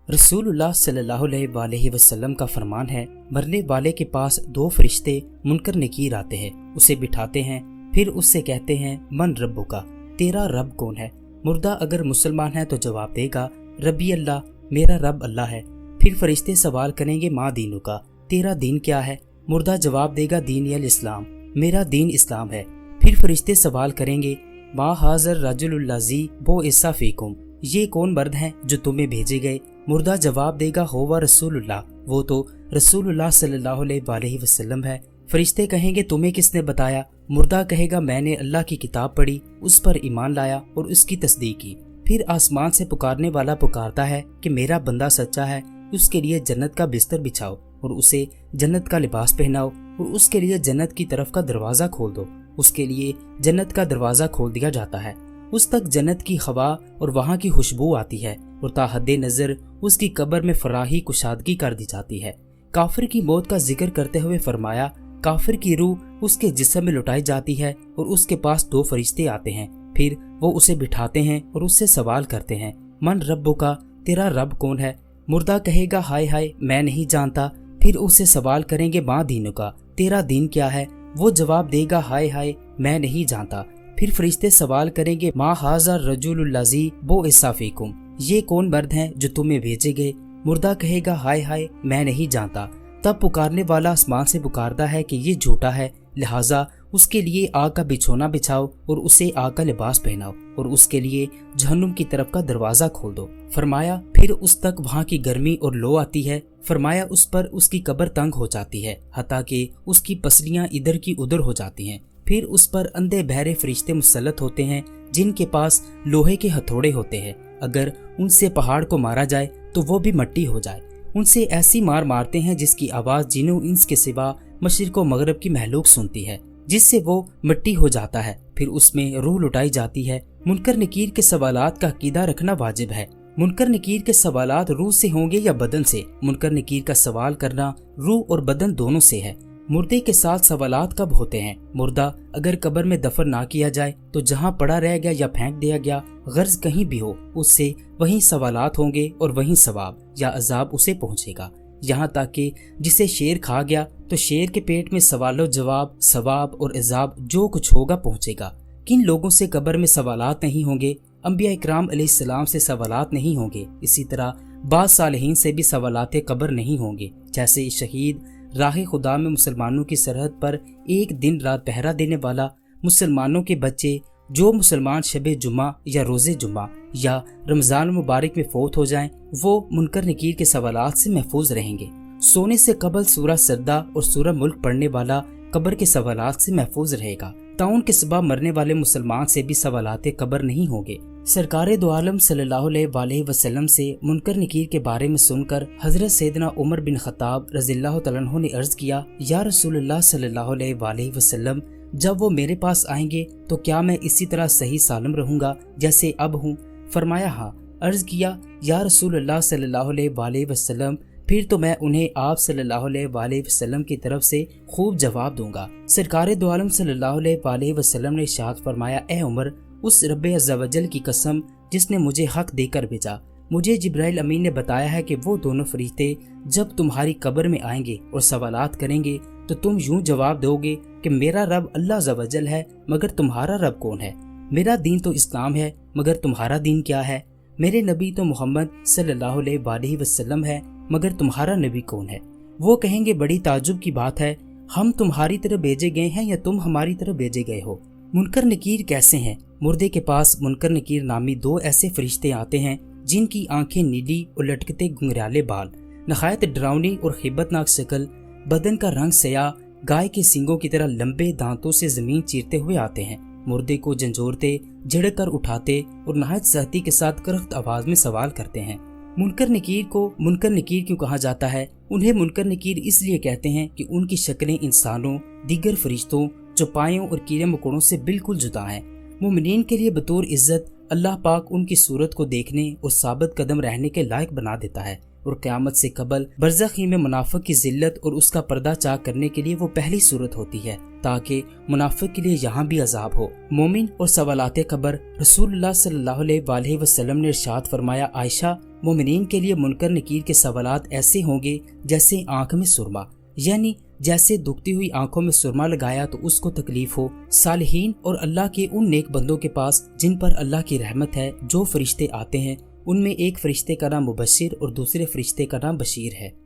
रसूलुल्लाह सल्लल्लाहु अलैहि वसल्लम का फरमान है, मरने वाले के पास दो फरिश्ते मुनकर नकीर आते हैं, उसे बिठाते हैं, फिर उससे कहते हैं मन रब्बुका, तेरा रब कौन है। मुर्दा अगर मुसलमान है तो जवाब देगा रब्बी अल्लाह, मेरा रब अल्लाह है। फिर फरिश्ते सवाल करेंगे मा दीनुका, तेरा दीन क्या है। मुर्दा जवाब देगा दीन अल इस्लाम, मेरा दीन इस्लाम है। फिर फरिश्ते सवाल करेंगे मा हाजर रजुलुल्लाजी बो इस्सा फीकुम, ये कौन मर्द हैं जो तुम्हें भेजे गए। मुर्दा जवाब देगा होवा रसूलुल्लाह, वो तो रसूलुल्लाह सल्लल्लाहु अलैहि वसल्लम है। फरिश्ते कहेंगे तुम्हें किसने बताया। मुर्दा कहेगा मैंने अल्लाह की किताब पढ़ी, उस पर ईमान लाया और उसकी तस्दीक की। फिर आसमान से पुकारने वाला पुकारता है कि मेरा बंदा सच्चा है, उसके लिए जन्नत का बिस्तर बिछाओ और उसे जन्नत का लिबास पहनाओ और उसके लिए जन्नत की तरफ का दरवाज़ा खोल दो। उसके लिए जन्नत का दरवाज़ा खोल दिया जाता है, उस तक जन्नत की हवा और वहाँ की खुशबू आती है और ताहद्दे नज़र उसकी कब्र में फराही कुशादगी कर दी जाती है। काफिर की मौत का जिक्र करते हुए फरमाया, काफिर की रूह उसके जिस्म में लुटाई जाती है और उसके पास दो फरिश्ते आते हैं, फिर वो उसे बिठाते हैं और उससे सवाल करते हैं मन रब्बुका, तेरा रब कौन है। मुर्दा कहेगा हाय हाय मैं नहीं जानता। फिर उससे सवाल करेंगे माँ दीनुका, तेरा दीन क्या है। वो जवाब देगा हाय हाय मैं नहीं जानता। फिर फरिश्ते सवाल करेंगे माँ हाजा रजुलुल्लाजी बो इस्सा फीकुम, ये कौन मर्द हैं जो तुम्हें भेजे गए। मुर्दा कहेगा हाय हाय मैं नहीं जानता। तब पुकारने वाला आसमान से पुकारता है कि ये झूठा है, लिहाजा उसके लिए आग का बिछोना बिछाओ और उसे आग का लिबास पहनाओ और उसके लिए जहन्नुम की तरफ का दरवाजा खोल दो। फरमाया फिर उस तक वहाँ की गर्मी और लो आती है। फरमाया उस पर उसकी कब्र तंग हो जाती है, हत्ता कि उसकी पसलियां इधर की उधर हो जाती हैं। फिर उस पर अंधे बहरे फरिश्ते मुसल्लत होते हैं, जिनके पास लोहे के हथौड़े होते हैं। अगर उनसे पहाड़ को मारा जाए तो वो भी मिट्टी हो जाए। उनसे ऐसी मार मारते हैं जिसकी आवाज़ जिन्हों इंस के सिवा मशरिक व मगरब की महलूक सुनती है, जिससे वो मिट्टी हो जाता है। फिर उसमें रूह लुटाई जाती है। मुनकर नकीर के सवालात का अकीदा रखना वाजिब है। मुनकर नकीर के सवालात रूह से होंगे या बदन से। मुनकर नकीर का सवाल करना रूह और बदन दोनों से है। मुर्दे के साथ सवालात कब होते हैं। मुर्दा अगर कब्र में दफन ना किया जाए तो जहाँ पड़ा रह गया या फेंक दिया गया, गर्ज कहीं भी हो, उससे वहीं सवालात होंगे और वहीं सवाब या अजाब उसे पहुँचेगा। यहाँ तक कि जिसे शेर खा गया तो शेर के पेट में सवालो जवाब, सवाब और अजाब जो कुछ होगा पहुँचेगा। किन लोगों से कब्र में सवालात नहीं होंगे। अंबिया इकराम अलैहिस्सलाम से सवालात नहीं होंगे। इसी तरह बाद सालिहीन से भी सवालात कब्र नहीं होंगे। जैसे शहीद राह खुदा में मुसलमानों की सरहद पर एक दिन रात पहरा देने वाला, मुसलमानों के बच्चे जो मुसलमान शबे जुमा या रोज़े जुमा या रमज़ान मुबारक में फौत हो जाएं, वो मुनकर नकीर के सवालात से महफूज रहेंगे। सोने से कबल सूरह सरदा और सूरह मुल्क पढ़ने वाला कब्र के सवालात से महफूज रहेगा। ताउन के सबब मरने वाले मुसलमान से भी सवालात कब्र नहीं होंगे। सरकारे दो आलम सल्लल्लाहु अलैहि वसल्लम से मुनकर नकीर के बारे में सुनकर हजरत सैयदना उमर बिन खत्ताब रज़ियल्लाहु तआला अन्हु ने अर्ज किया, या रसूलुल्लाह सल्लल्लाहु अलैहि वसल्लम, जब वो मेरे पास आएंगे तो क्या मैं इसी तरह सही सालम रहूंगा जैसे अब हूँ। फरमाया हाँ। अर्ज किया या रसूलुल्लाह सल्लल्लाहु अलैहि वसल्लम, फिर तो मैं उन्हें आप सल्लल्लाहु अलैहि वसल्लम की तरफ से खूब जवाब दूंगा। सरकारे दो आलम सल्लल्लाहु अलैहि वसल्लम ने इरशाद फरमाया, ए उमर, उस रब्बे अज़्ज़ा वजल की कसम जिसने मुझे हक देकर भेजा, मुझे जिब्राइल अमीन ने बताया है कि वो दोनों फरिश्ते जब तुम्हारी कब्र में आएंगे और सवालात करेंगे तो तुम यूं जवाब दोगे कि मेरा रब अल्लाह अज़्ज़ा वजल है, मगर तुम्हारा रब कौन है। मेरा दीन तो इस्लाम है, मगर तुम्हारा दीन क्या है। मेरे नबी तो मोहम्मद सल्लल्लाहु अलैहि वसल्लम है, मगर तुम्हारा नबी कौन है। वो कहेंगे बड़ी ताज्जुब की बात है, हम तुम्हारी तरफ भेजे गए हैं या तुम हमारी तरफ भेजे गए हो। मुनकर नकीर कैसे हैं। मुर्दे के पास मुनकर नकीर नामी दो ऐसे फरिश्ते आते हैं जिनकी आंखें नीली और लटकते घुंघराले बाल, नहायत डरावनी और हिब्बतनाक शक्ल, बदन का रंग स्याह, गाय के सींगों की तरह लंबे दांतों से जमीन चीरते हुए आते हैं। मुर्दे को झंझोरते, झिड़क कर उठाते और नहायत सख्ती के साथ करख्त आवाज में सवाल करते हैं। मुनकर नकीर को मुनकर नकीर क्यों कहा जाता है। उन्हें मुनकर नकीर इसलिए कहते हैं कि उनकी शक्लें इंसानों, दीगर फरिश्तों, चौपायों और कीड़े मकोड़ों से बिल्कुल जुदा हैं। मुमिनीन के लिए बतौर इज्जत अल्लाह पाक उनकी सूरत को देखने और साबित कदम रहने के लायक बना देता है। اور قیامت سے قبل برزخی میں منافق کی ذلت اور اس کا پردہ چاک کرنے کے لیے وہ پہلی صورت ہوتی ہے تاکہ منافق کے لیے یہاں بھی عذاب ہو۔ مومن اور سوالات قبر۔ رسول اللہ صلی اللہ علیہ وآلہ وسلم نے ارشاد فرمایا، عائشہ، مومنین کے لیے منکر نکیر کے سوالات ایسے ہوں گے جیسے آنکھ میں سرما، یعنی جیسے دکھتی ہوئی آنکھوں میں سرما لگایا تو اس کو تکلیف ہو۔ صالحین اور اللہ کے ان نیک بندوں کے پاس جن پر اللہ کی رحمت ہے جو فرشتے آتے ہیں، ان میں ایک فرشتے کا نام مبشر اور دوسرے فرشتے کا نام بشیر ہے۔